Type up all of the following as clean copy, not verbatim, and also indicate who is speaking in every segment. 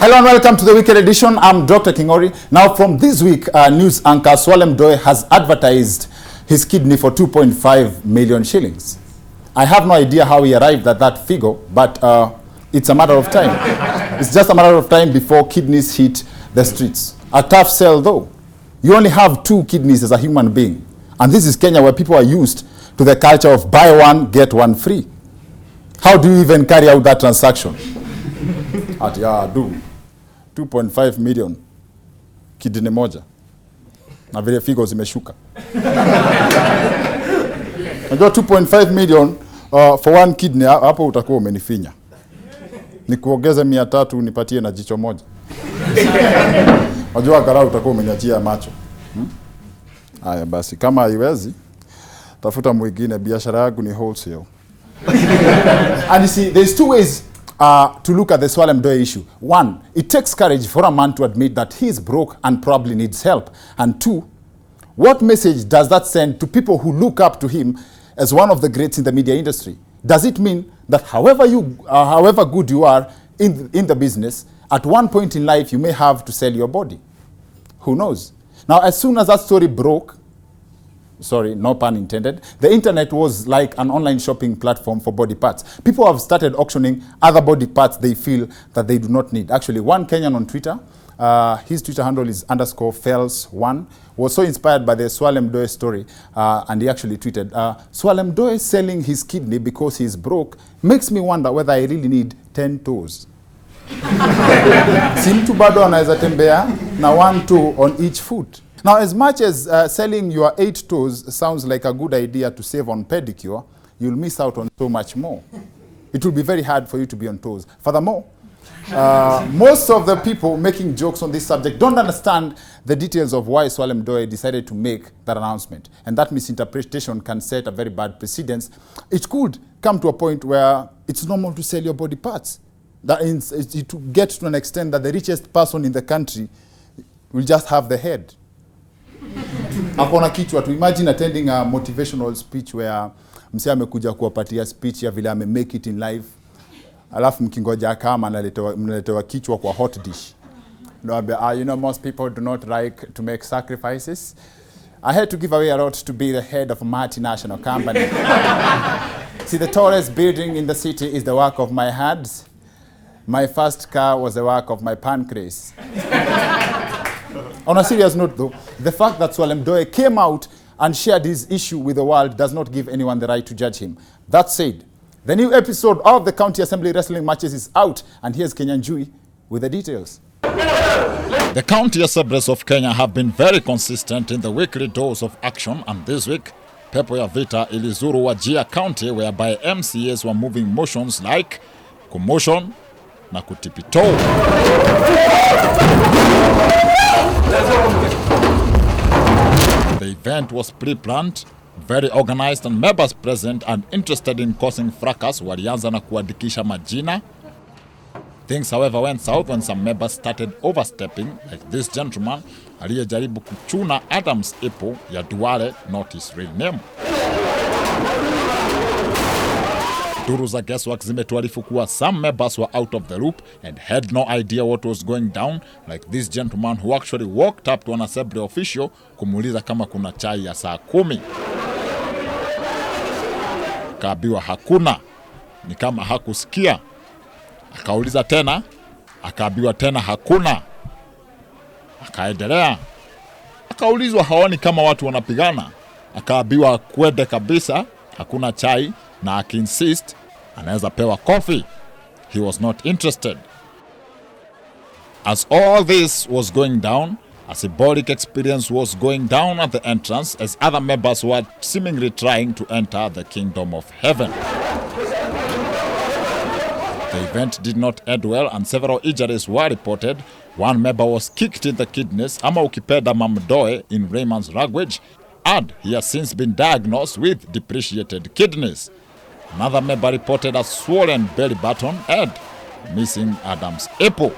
Speaker 1: Hello and welcome to the Weekend Edition. I'm Dr. Kingori. Now from this week, news anchor Swalem Doe has advertised his kidney for 2.5 million shillings. I have no idea how he arrived at that figure, but it's a matter of time. It's just a matter of time before kidneys hit the streets. A tough sell though. You only have 2 kidneys as a human being. And this is Kenya, where people are used to the culture of buy one, get one free. How do you even carry out that transaction? At ya do 2.5 million kidney moja na vile figo zimeshuka. Najua 2.5 million for one kidney, hapo utakuwa umenifinya. Nikuongeze 300 nipatie na jicho moja. Najua garau utakuwa umeniachia macho. Haya basi, kama haiwezi tafuta mwingine, biashara yangu ni wholesale. And you see, there's 2 ways to look at the Swalem Doe issue. 1, it takes courage for a man to admit that he is broke and probably needs help. And 2, what message does that send to people who look up to him as one of the greats in the media industry? Does it mean that however good you are in the business, at one point in life you may have to sell your body? Who knows? Now, as soon as that story broke, sorry, no pun intended, the internet was like an online shopping platform for body parts. People have started auctioning other body parts they feel that they do not need. Actually, one Kenyan on Twitter, his Twitter handle is _Fels1, was so inspired by the Swalem Doe story, and he actually tweeted, Swalem Doe selling his kidney because he's broke makes me wonder whether I really need 10 toes. Si mtu bado anaweza tembea na 1 toe on each foot. Now, as much as selling your 8 toes sounds like a good idea to save on pedicure, you'll miss out on so much more. It will be very hard for you to be on toes. Furthermore, most of the people making jokes on this subject don't understand the details of why Swalem Doe decided to make that announcement. And that misinterpretation can set a very bad precedence. It could come to a point where it's normal to sell your body parts. That is, to get to an extent that the richest person in the country will just have the head. Akona kichwa tu. Imagine attending a motivational speech where msee amekuja kuwapatia speech ya vile ame make it in life. Alafu mkingoja kama mnaletewa kichwa kwa hot dish. You know, most people do not like to make sacrifices. I had to give away a lot to be the head of a multinational company. See, the tallest building in the city is the work of my hands. My first car was the work of my pancreas. On a serious note though, the fact that Swalem Doe came out and shared his issue with the world does not give anyone the right to judge him. That said, the new episode of the County Assembly Wrestling Matches is out, and here's Kenyan Jui with the details.
Speaker 2: The County Assemblies of Kenya have been very consistent in the weekly dose of action, and this week, pepo ya vita ilizuru Wajir County, whereby MCAs were moving motions like commotion na kutipito. The event was pre-planned, very organized, and members present and interested in causing fracas walianza na kuandikisha majina. Things, however, went south when some members started overstepping, like this gentleman aliyejaribu kuchuna Adams Epo ya Duale, not his real name. Duru za guesswork zimetuarifu kuwa some members were out of the loop and had no idea what was going down, like this gentleman who actually walked up to an assembly official kumuuliza kama kuna chai ya saa 10. Akaambiwa hakuna, ni kama hakusikia. Akauliza tena, akaambiwa tena hakuna. Akaendelea. Akaulizwa haoni kama watu wanapigana. Akaambiwa kwende kabisa, hakuna chai, na akiinsist anaweza pewa coffee. He was not interested. As all this was going down, a symbolic experience was going down at the entrance as other members were seemingly trying to enter the kingdom of heaven. The event did not end well and several injuries were reported. One member was kicked in the kidneys, ama ukipenda Mamdoe in Raymond's language, and he has since been diagnosed with depreciated kidneys. Another member reported a swollen belly button and missing Adam's Epo.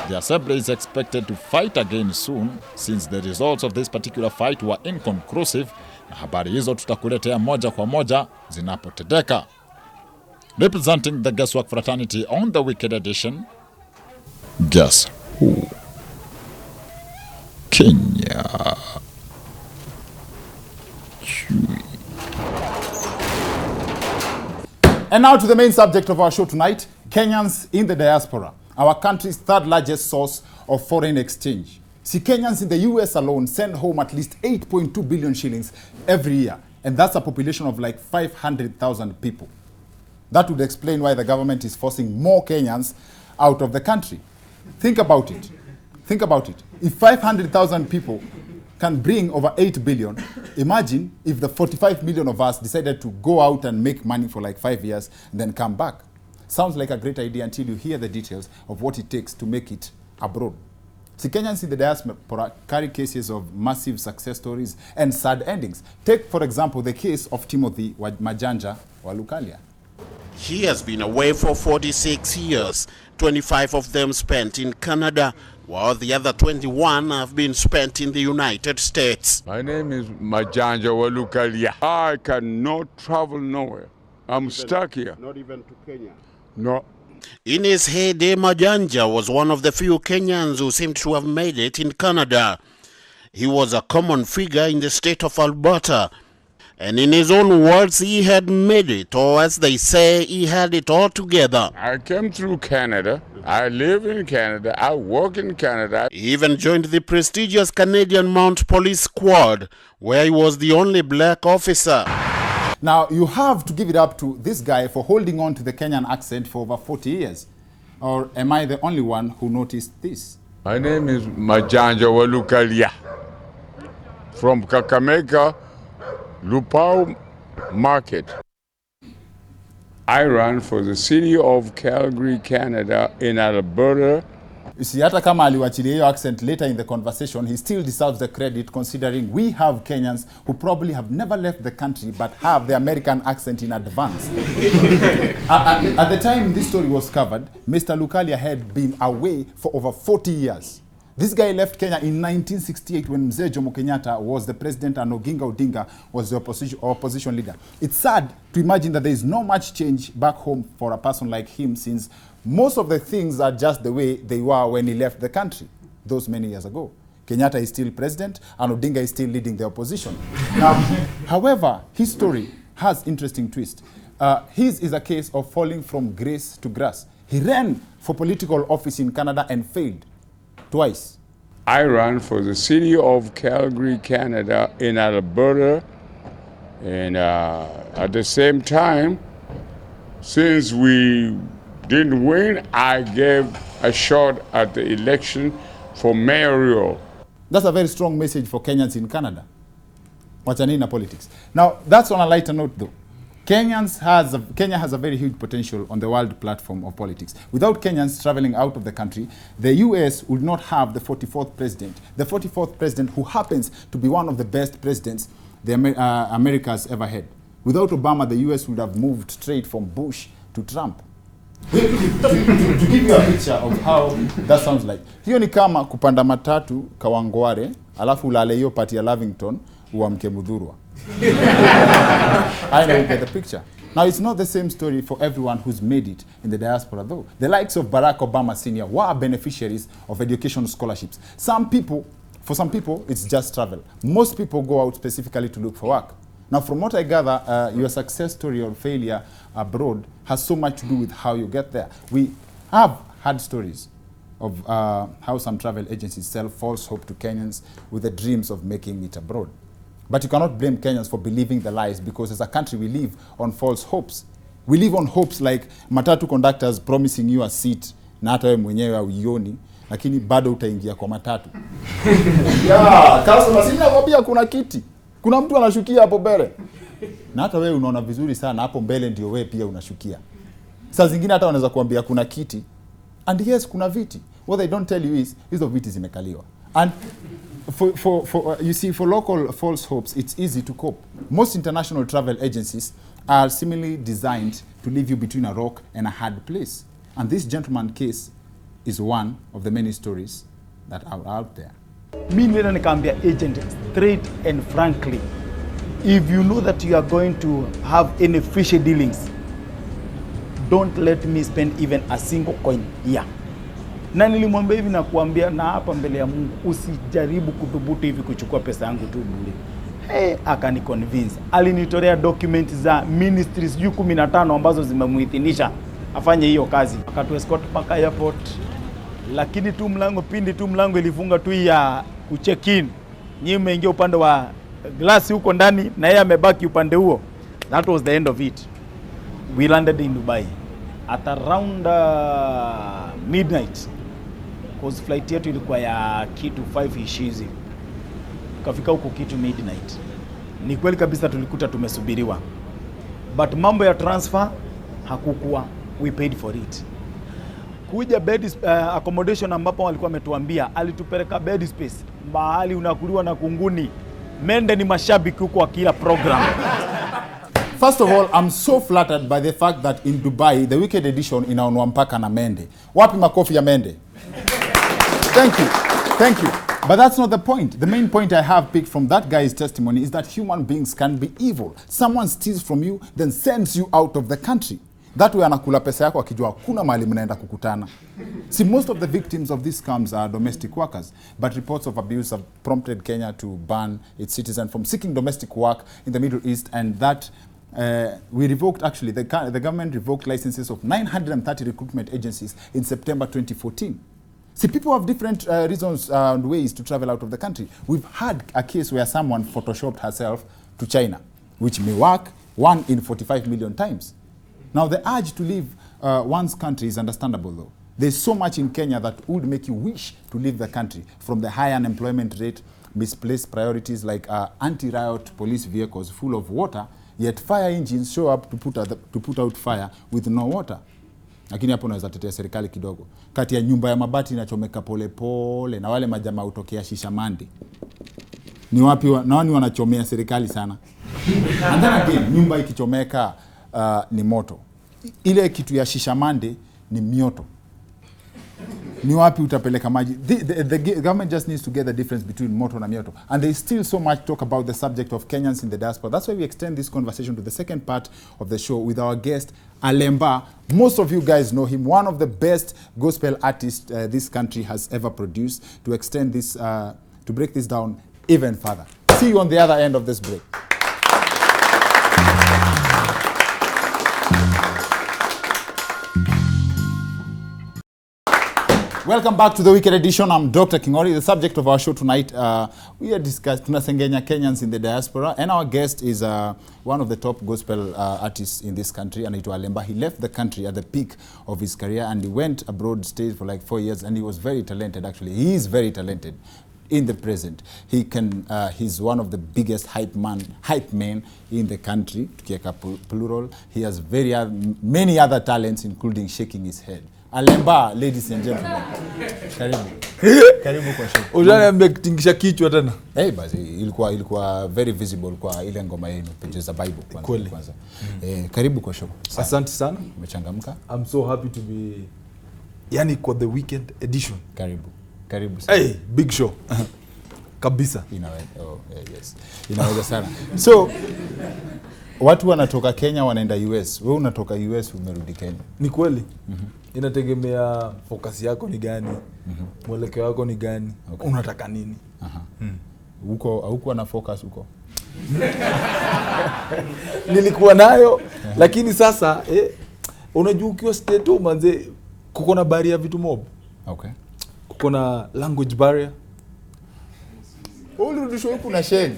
Speaker 2: The assembly is expected to fight again soon since the results of this particular fight were inconclusive, na habari hizo tutakuletea moja kwa moja zinapotendeka. Representing the Guesswork fraternity on the Wicked edition, guess who? Kenya.
Speaker 1: And now to the main subject of our show tonight, Kenyans in the diaspora, our country's third largest source of foreign exchange. See, Kenyans in the US alone send home at least 8.2 billion shillings every year, and that's a population of like 500,000 people. That would explain why the government is forcing more Kenyans out of the country. Think about it. Think about it. If 500,000 people can bring over 8 billion, imagine if the 45 million of us decided to go out and make money for like 5 years and then come back. Sounds like a great idea until you hear the details of what it takes to make it abroad. See, Kenyans in the diaspora carry cases of massive success stories and sad endings. Take, for example, the case of Timothy Majanja Walukalia.
Speaker 3: He has been away for 46 years, 25 of them spent in Canada, while the other 21 have been spent in the United States.
Speaker 4: My name is Majanja Walukalia. I cannot travel nowhere. I'm stuck here.
Speaker 3: Not even to Kenya?
Speaker 4: No.
Speaker 3: In his heyday, Majanja was one of the few Kenyans who seemed to have made it in Canada. He was a common figure in the state of Alberta. And in his own words, he had made it, or as they say, he had it all together.
Speaker 4: I came through Canada. I live in Canada. I work in Canada.
Speaker 3: He even joined the prestigious Canadian Mount Police Squad, where he was the only black officer.
Speaker 1: Now, you have to give it up to this guy for holding on to the Kenyan accent for over 40 years. Or am I the only one who noticed this?
Speaker 4: My name is Majanja Walukalia. From Kakamega, Lupao Market. I ran for the city of Calgary, Canada in Alberta.
Speaker 1: You see, hata kama aliwachilia hiyo accent later in the conversation, he still deserves the credit considering we have Kenyans who probably have never left the country but have the American accent in advance. At the time this story was covered, Mr. Lukalia had been away for over 40 years. This guy left Kenya in 1968 when Mzee Jomo Kenyatta was the president and Oginga Odinga was the opposition leader. It's sad to imagine that there is no much change back home for a person like him, since most of the things are just the way they were when he left the country those many years ago. Kenyatta is still president and Odinga is still leading the opposition. Now, however, his story has interesting twist. His is a case of falling from grace to grass. He ran for political office in Canada and failed twice.
Speaker 4: I ran for the city of Calgary, Canada in Alberta. And at the same time, since we didn't win, I gave a shot at the election for mayoral.
Speaker 1: That's a very strong message for Kenyans in Canada. Wachanini na politics. Now, that's on a lighter note though. Kenya has a very huge potential on the world platform of politics. Without Kenyans traveling out of the country, the US would not have the 44th president. The 44th president who happens to be one of the best presidents America has ever had. Without Obama, the US would have moved straight from Bush to Trump. To give you a picture of how that sounds like. Hiyo ni kama kupanda matatu Kawangware, alafu ulale hiyo pati ya Lavington, uamke Mudhurwa. I know you get the picture. Now, it's not the same story for everyone who's made it in the diaspora, though. The likes of Barack Obama Sr. were beneficiaries of education scholarships. For some people, it's just travel. Most people go out specifically to look for work. Now, from what I gather, your success story or failure abroad has so much to do with how you get there. We have had stories of how some travel agencies sell false hope to Kenyans with the dreams of making it abroad. But you cannot blame Kenyans for believing the lies, because as a country we live on false hopes. We live on hopes like matatu conductors promising you a seat na hata wewe mwenyewe hauioni, lakini bado utaingia kwa matatu. Customer, si nakwambia kuna kiti. Kuna mtu anashukia hapo mbele. Na hata wewe unaona vizuri sana hapo mbele ndio wewe pia unashukia. Saa zingine hata wanaweza kuambia kuna kiti. And yes, kuna viti. What they don't tell you is hizo viti zimekaliwa. And you see, for local false hopes, it's easy to cope. Most international travel agencies are similarly designed to leave you between a rock and a hard place. And this gentleman case is one of the many stories that are out there.
Speaker 5: Mimi nilienda nikaambia agent straight and frankly, if you know that you are going to have any fishy dealings, don't let me spend even a single coin here. Na nilimwambia hivi na kuambia na hapa mbele ya Mungu, usijaribu kudhubutu hivi kuchukua pesa yangu tu bure. Akani convince. Alinitolea document za ministries 15 ambazo zimemuidhinisha afanye hiyo kazi. Akatu escort mpaka airport. Lakini tu mlango ilifunga tu ya kucheck in. Nyinyi mmeingia upande wa glass huko ndani na yeye amebaki upande huo. That was the end of it. We landed in Dubai at around midnight. Cause flight yetu ilikuwa ya kitu 5 hizi. Kafika huko kitu midnight. Ni kweli kabisa tulikuta tumesubiriwa. But mambo ya transfer hakukuwa. We paid for it. Kuja bed accommodation ambapo walikuwa wametuambia, alitupeleka bed space. Mahali unakuliwa na kunguni. Mende ni mashabiki huko wa kila program.
Speaker 1: First of all, I'm so flattered by the fact that in Dubai, the Wicked Edition inaonwa mpaka na mende. Wapi makofi ya mende? Thank you. Thank you. But that's not the point. The main point I have picked from that guy's testimony is that human beings can be evil. Someone steals from you, then sends you out of the country. That way anakula pesa yako akijua kuna mahali mnaenda kukutana. See, most of the victims of these scams are domestic workers, but reports of abuse have prompted Kenya to ban its citizens from seeking domestic work in the Middle East, and that we revoked, actually, the government revoked licenses of 930 recruitment agencies in September 2014. See, people have different reasons and ways to travel out of the country. We've had a case where someone photoshopped herself to China, which may work 1 in 45 million times. Now, the urge to leave one's country is understandable, though. There's so much in Kenya that would make you wish to leave the country, from the high unemployment rate, misplaced priorities like anti-riot police vehicles full of water, yet fire engines show up to put out fire with no water. Lakini hapo naweza tetea serikali kidogo. Kati ya nyumba ya mabati inachomeka pole pole na wale majamaa utokea Shishamande. Ni wapi nani wanachomea serikali sana? And then again, nyumba ikichomeka ni moto. Ile kitu ya Shishamande ni mioto. Ni wapi utapeleka maji? The government just needs to get the difference between moto na mioto. And there is still so much talk about the subject of Kenyans in the diaspora. That's why we extend this conversation to the second part of the show with our guest, Alemba. Most of you guys know him, one of the best gospel artists this country has ever produced. To extend this, to break this down even further. See you on the other end of this break. Welcome back to the Wicked Edition. I'm Dr. Kingori. The subject of our show tonight, we are discussing tunasengenya Kenyans in the diaspora, and our guest is one of the top gospel artists in this country, anaitwa Alemba. He left the country at the peak of his career and he went abroad, stayed for like 4 years, and he was very talented. Actually, he is very talented. In the present, he's one of the biggest hype men in the country, tukieka plural. He has many other talents, including shaking his head. Alemba, ladies and gentlemen. Karibu kwa show.
Speaker 6: Ujana ametingisha kichwa tena.
Speaker 1: Basi ilikuwa very visible kwa ile ngoma yenu Pages za Bible kwanza. Karibu kwa show.
Speaker 6: Asante sana.
Speaker 1: Umechangamka?
Speaker 6: I'm so happy to be kwa the Weekend Edition.
Speaker 1: Karibu sana.
Speaker 6: Big show. Kabisa.
Speaker 1: Yes. Inaweza sana. So watu wanatoka Kenya wanaenda US. Wewe unatoka US umerudi Kenya.
Speaker 6: Ni kweli? Inategemea focus yako ni gani? Mwelekeo wako ni gani? Okay. Unataka nini?
Speaker 1: Huko na focus huko.
Speaker 6: Nilikuwa nayo lakini sasa unajua ukiwa state manze kuko na barrier vitu mob.
Speaker 1: Okay.
Speaker 6: Kuko na language barrier.
Speaker 1: Ulirudishwa huko na Sheng.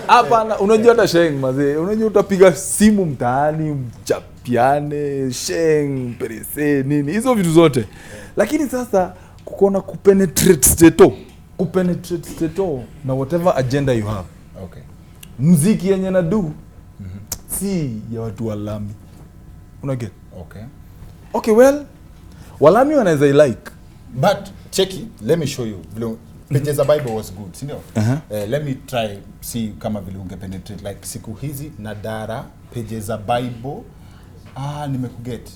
Speaker 6: Hapana, unajua hata Sheng mazee. Unajua utapiga simu mtaani, mchapiane, Sheng, perese, nini. Hizo vitu zote. Lakini sasa kuko na kupenetrate stato na whatever agenda you have.
Speaker 1: Okay.
Speaker 6: Muziki yenye na do si ya watu walami. Unaget? Okay, well, walami wanaweza like.
Speaker 1: But check it, let me show you. Pages za Bible was good, si ndio? Let me try see kama vile ungepenetrate like siku hizi na dara Pages za Bible. Nimekuget.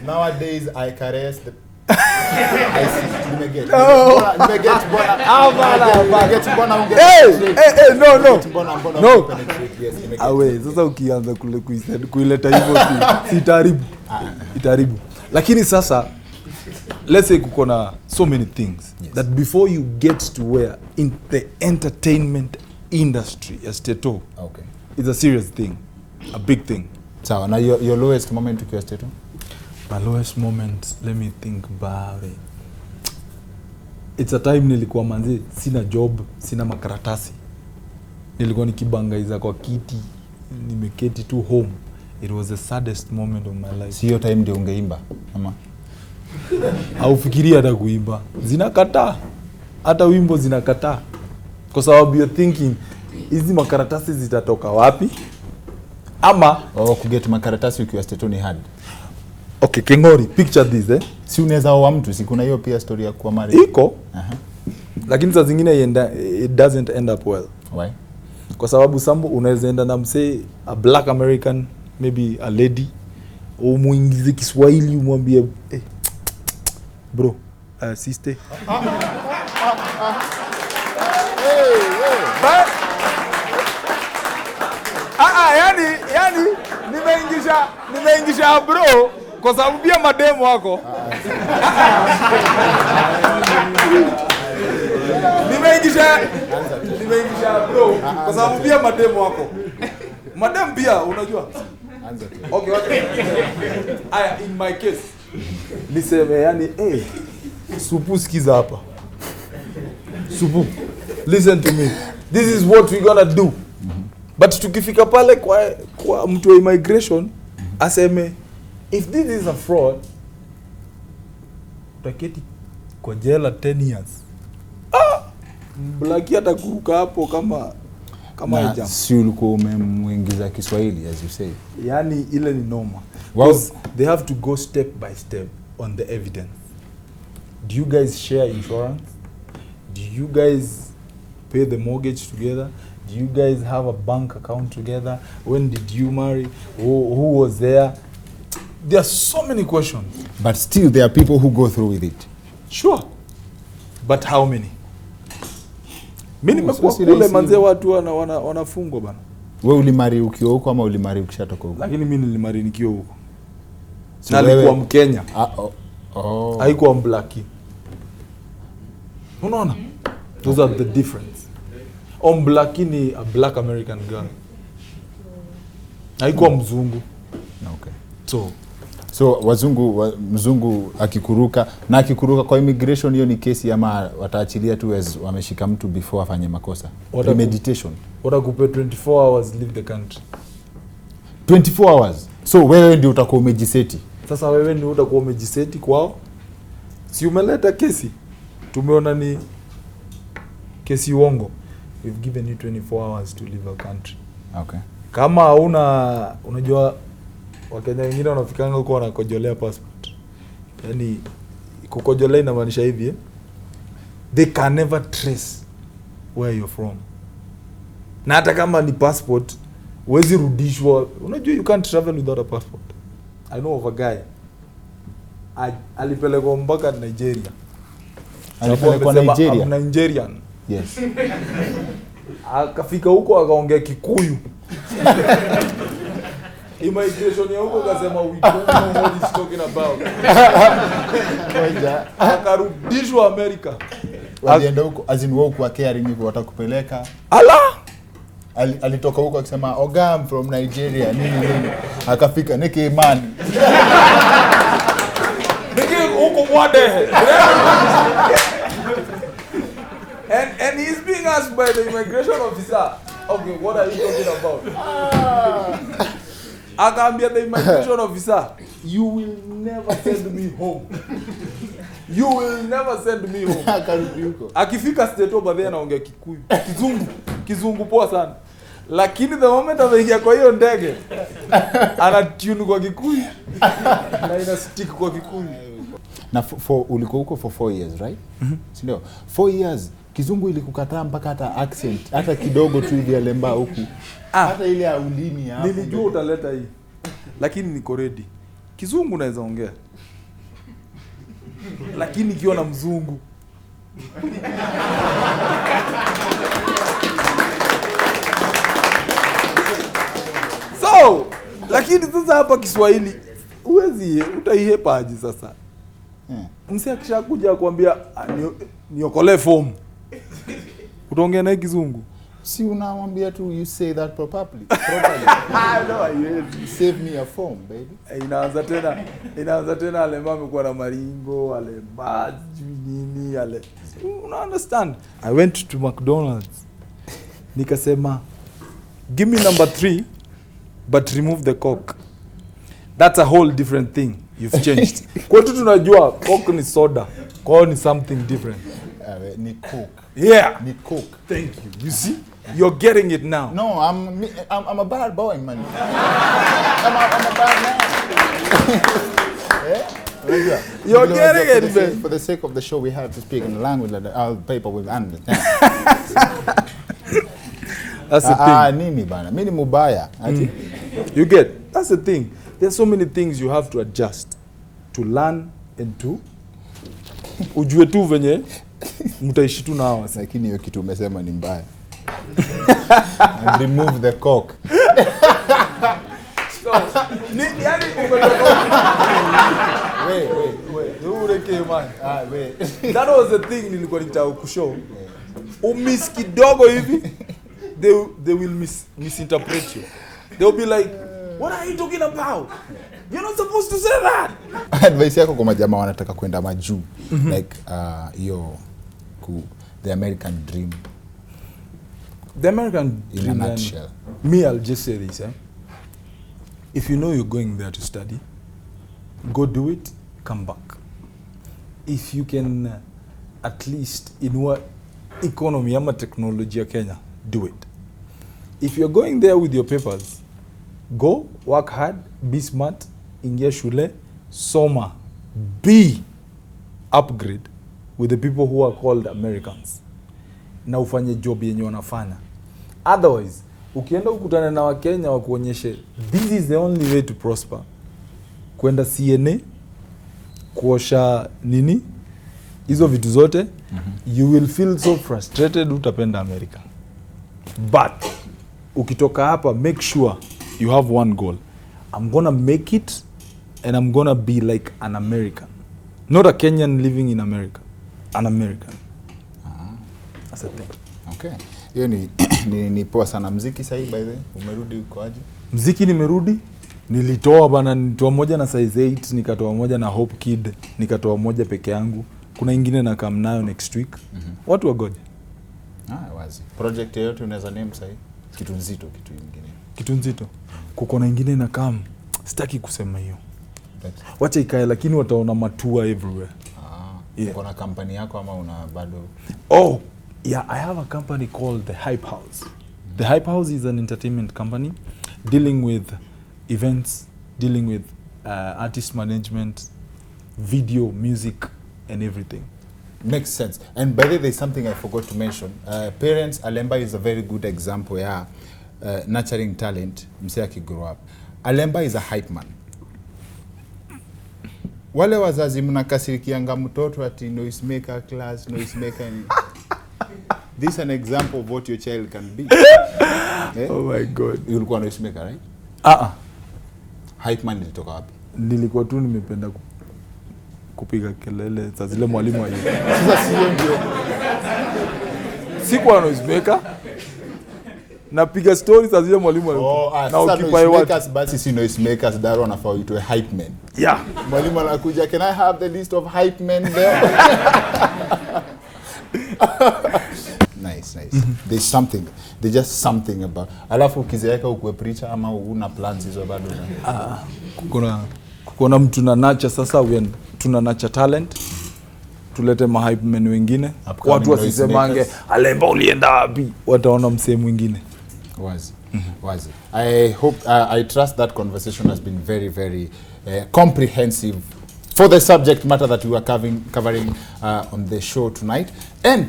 Speaker 1: Nowadays I caress the I see. Nimeget.
Speaker 6: No.
Speaker 1: Nimeget bwana. Nimeget bwana unge.
Speaker 6: Hey, no.
Speaker 1: Mbona
Speaker 6: No.
Speaker 1: penetrate? Yes, nimeget.
Speaker 6: Awe, sasa ukianza kuileta hivyo si itaharibu. Itaharibu. Lakini sasa let's say kuko na so many things that before you get to where in the entertainment industry as Teto,
Speaker 1: Okay.
Speaker 6: it's a serious thing, a big thing.
Speaker 1: Sawa, na your lowest moment ukiwa Teto?
Speaker 6: My lowest moment, let me think about it. It's a time nilikuwa manzi, sina job, sina makaratasi. Nilikuwa nikibangaiza kwa kiti, nimeketi tu home. It was the saddest moment of my life.
Speaker 1: Si hiyo time ndio ungeimba ama?
Speaker 6: Haufikiria hata kuimba. Zinakataa. Hata wimbo zinakataa. Kwa sababu you're thinking, hizi makaratasi zitatoka wapi? Ama
Speaker 1: Kuget makaratasi ukiwa Teto ni hard.
Speaker 6: okay, Kengori, picture this
Speaker 1: Si unaweza oa mtu, si kuna hiyo pia story ya kuwa married.
Speaker 6: iko. Lakini saa zingine it doesn't end up well.
Speaker 1: Why?
Speaker 6: Kwa sababu unaweza enda na msee a black American, maybe a lady, umuingize Kiswahili umwambie bro, sister. Yani nimeingisha bro kwa sababu pia mademo wako. Nimeingisha bro kwa sababu pia mademo wako. Madam pia unajua. Okay. Aya, in my case niseme yani Supu sikiza hapa. Supu, listen to me. This is what we gonna do. But tukifika pale kwa mtu wa immigration aseme if this is a fraud utaketi kwa jela 10 years. Blaki atakuruka hapo kama
Speaker 1: na si ulikuwa umemwingiza Kiswahili as you say.
Speaker 6: Yani ile ni noma.
Speaker 1: Well,
Speaker 6: They have to go step by step on the evidence. Do you guys share insurance? Do you guys pay the mortgage together? Do you guys have a bank account together? When did you marry? Who was there? There are so many questions.
Speaker 1: But still there are people who go through with it.
Speaker 6: Sure. But how many? Mimi nimekuwa
Speaker 1: so
Speaker 6: kule manze watu wanafungwa bana.
Speaker 1: Wewe ulimari ukiwa huko ama ulimari ukishatoka huko?
Speaker 6: Lakini mimi nilimari nikiwa huko.
Speaker 1: So
Speaker 6: alikuwa Mkenya. Haikuwa Mblaki. Unaona? Those are the difference. Mblaki ni a black American girl. Haikuwa mzungu.
Speaker 1: Okay.
Speaker 6: So
Speaker 1: mzungu akikuruka kwa immigration, hiyo ni kesi ama wataachilia tu as wameshika mtu before afanye makosa? Premeditation.
Speaker 6: Watakupe 24 hours leave the country.
Speaker 1: 24 hours. So wewe ndio utakuwa umejiseti.
Speaker 6: Sasa wewe ndio utakuwa umejiseti kwao. Si umeleta kesi. Tumeona ni kesi uongo. We've given you 24 hours to leave our country.
Speaker 1: Okay.
Speaker 6: Kama unajua Wakenya wengine wanafikanga huko wanakojolea passport. Yaani kukojolea inamaanisha hivi they can never trace where you're from. Na hata kama ni passport, huwezi rudishwa. Unajua you can't travel without a passport. I know of a guy. Alipelekwa mpaka Nigeria.
Speaker 1: Alipelekwa Nigeria?
Speaker 6: I'm Nigerian.
Speaker 1: Yes.
Speaker 6: Akafika huko akaongea Kikuyu. Immigration ya huko kasema we don't know what he's talking about. Akarudishwa America.
Speaker 1: Walienda huko azin wao kwa caring hivyo watakupeleka.
Speaker 6: Ala!
Speaker 1: Alitoka huko akisema Oga I'm from Nigeria nini. Akafika Niki man.
Speaker 6: Niki huko mwade. And he's being asked by the immigration officer, okay, what are you talking about? Akaambia the immigration officer, you will never send me home. You will never send me home. Akifika Teto baadaye anaongea Kikuyu. Kizungu poa sana. Lakini the moment ameingia kwa hiyo ndege, anatune kwa Kikuyu. Na ina stick kwa Kikuyu.
Speaker 1: Na ulikuwa huko for 4 years, right? Si ndio? 4 years. Kizungu ilikukataa mpaka hata accent, hata kidogo tu hivi alemba huku. Hata ile ya ulimi hapo.
Speaker 6: Nilijua utaleta hii. Lakini niko ready. Kizungu naweza ongea. lakini ikiwa na mzungu. So, lakini sasa hapa Kiswahili uwezi utaihepaje sasa? Msi akishakuja kuambia niokolee fomu. Utaongea naye kizungu.
Speaker 1: Si unamwambia tu you say that properly.
Speaker 6: No, yes.
Speaker 1: Save me a form, baby.
Speaker 6: Inaanza tena ale mama kwa na maringo, ale maji nini, ale. Una understand? I went to McDonald's. Nikasema give me number 3 but remove the coke. That's a whole different thing. You've changed. Kwetu tunajua coke ni soda. Kwa ni something different.
Speaker 1: Ni coke.
Speaker 6: Yeah.
Speaker 1: Ni coke.
Speaker 6: Thank you. You see? You're getting it now.
Speaker 1: No, I'm a bad boy, man. I'm a bad man. Yeah?
Speaker 6: You're getting it, man.
Speaker 1: For the sake of the show, we have to speak in a language that our people will understand.
Speaker 6: That's the thing.
Speaker 1: Nini bana? Mimi ni mubaya.
Speaker 6: You get? That's the thing. There's so many things you have to adjust, to learn and to ujue tu venye mtaishi tu nao.
Speaker 1: Lakini hiyo kitu umesema ni mbaya. And remove the coke.
Speaker 6: Yani wait. That was the thing nilikuwa nitaka kushow. Umis kidogo hivi they will misinterpret you. They'll be like, what are you talking about? You're not supposed to say that.
Speaker 1: Advice yako kwa majamaa wanataka kwenda majuu. Like the American dream.
Speaker 6: The American
Speaker 1: in
Speaker 6: dream,
Speaker 1: a nutshell.
Speaker 6: Me, I'll just say this. If you know you're going there to study, go do it, come back. If you can at least inua economy ama technology ya Kenya, do it. If you're going there with your papers, go, work hard, be smart, ingia shule, soma, be upgrade with the people who are called Americans. Na ufanye job yenye wanafanya. Otherwise, ukienda ukutana na Wakenya wakuonyeshe this is the only way to prosper. Kwenda CNA, kuosha nini, hizo vitu zote, you will feel so frustrated, utapenda America. But ukitoka hapa, make sure you have one goal. I'm gonna make it and I'm gonna be like an American. Not a Kenyan living in America. An American. That's the thing.
Speaker 1: Okay. Hiyo ni poa sana. Mziki sahi by the way. Umerudi uko aje?
Speaker 6: Mziki nimerudi. Nilitoa bana, nitoa moja na size 8, nikatoa moja na Hope Kid, nikatoa moja peke yangu. Kuna ingine na come nayo next week. Watu wagoje.
Speaker 1: Wazi. Project yote unaweza name sahi? Kitu nzito, kitu kingine.
Speaker 6: Kitu nzito. Kuko na ingine na come. Sitaki kusema hiyo. Wacha ikae, lakini wataona matua everywhere.
Speaker 1: Yeah. Uko na company yako ama una bado?
Speaker 6: Oh, yeah, I have a company called The Hype House. The Hype House is an entertainment company dealing with events, dealing with artist management, video, music, and everything.
Speaker 1: Makes sense. And by the way, there's something I forgot to mention. Parents, Alemba is a very good example, yeah. Nurturing talent, msee akigrow up. Alemba is a hype man. Wale wazazi mnakasirikianga mtoto ati noisemaker class, noisemaker. This is an example of what your child can be. Yeah?
Speaker 6: Oh my God.
Speaker 1: Ulikuwa noisemaker, right? Hype man ilitoka wapi?
Speaker 6: Nilikuwa tu nimependa kupiga kelele za zile mwalimu wa hiyo.
Speaker 1: Sasa sio ndio.
Speaker 6: Sikuwa noisemaker. Napiga stories za zile mwalimu wa
Speaker 1: na occupy what? Basi si noisemakers Daro anafaa uitwe hype men.
Speaker 6: Yeah.
Speaker 1: Mwalimu anakuja, can I have the list of hype men there? Nice. There's something about. Alafu ukizeeka ukue preacher ama una plans hizo bado?
Speaker 6: Kuna mtu na nacha sasa, tuna nacha talent. Tulete hype men wengine. Watu wasisemange Alemba ulienda wapi? Wataona msee mwingine.
Speaker 1: Wazi. I hope I trust that conversation has been very, very comprehensive for the subject matter that we are covering on the show tonight. And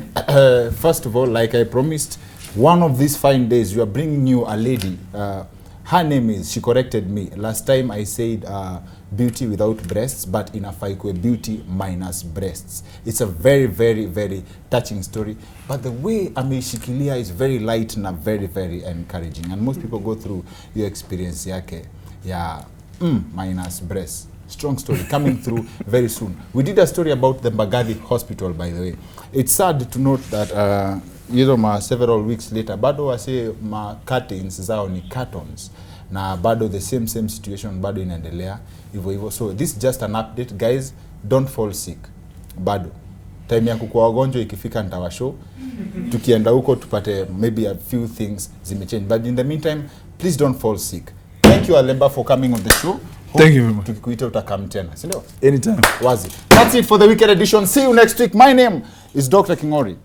Speaker 1: first of all, like I promised, one of these fine days we are bringing you a lady. Her name is, she corrected me. Last time I said beauty without breasts, but in a faikwe beauty minus breasts. It's a very, very, very touching story. But the way ameishikilia is very light and very, very encouraging. And most people go through your experience yake, yeah, minus breasts. Strong story coming through very soon. We did a story about the Mbagathi Hospital, by the way. It's sad to note that several weeks later, bado wase ma curtains zao ni cartons. Na bado the same situation, bado inaendelea hivyo. So this is just an update, guys. Don't fall sick. Bado time ya kukua wagonjwa ikifika nitawashow. Tukienda huko tupate maybe a few things zimechange. But in the meantime, please don't fall sick. Thank you Alemba for coming on the show.
Speaker 6: Thank you very much.
Speaker 1: Tukikuita utakam tena, si ndio?
Speaker 6: Anytime.
Speaker 1: Wazi. That's it for the weekend edition. See you next week. My name is Dr. Kingori.